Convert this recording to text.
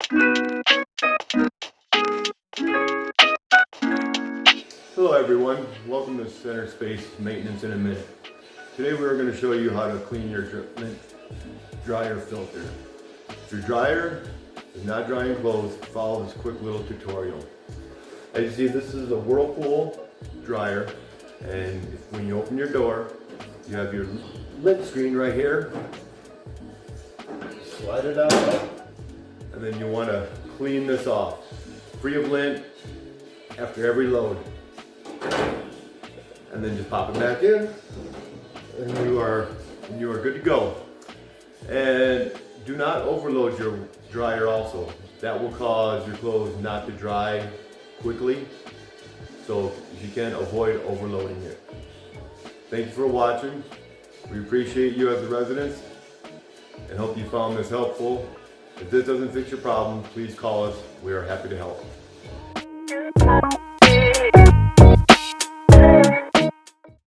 Hello everyone, welcome to Centerspace Maintenance in a Minute. Today we're going to show you how to clean your Lint dryer filter. If your dryer is not drying clothes, follow this quick little tutorial. As you see, this is a Whirlpool dryer, and when you open your door, you have your lint screen right here. Slide it out, and then you want to clean this off, free of lint after every load. And then just pop it back in, and you are good to go. And do not overload your dryer also. That will cause your clothes not to dry quickly. So if you can, avoid overloading it. Thank you for watching. We appreciate you as the residents and hope you found this helpful. If this doesn't fix your problem, please call us. We are happy to help.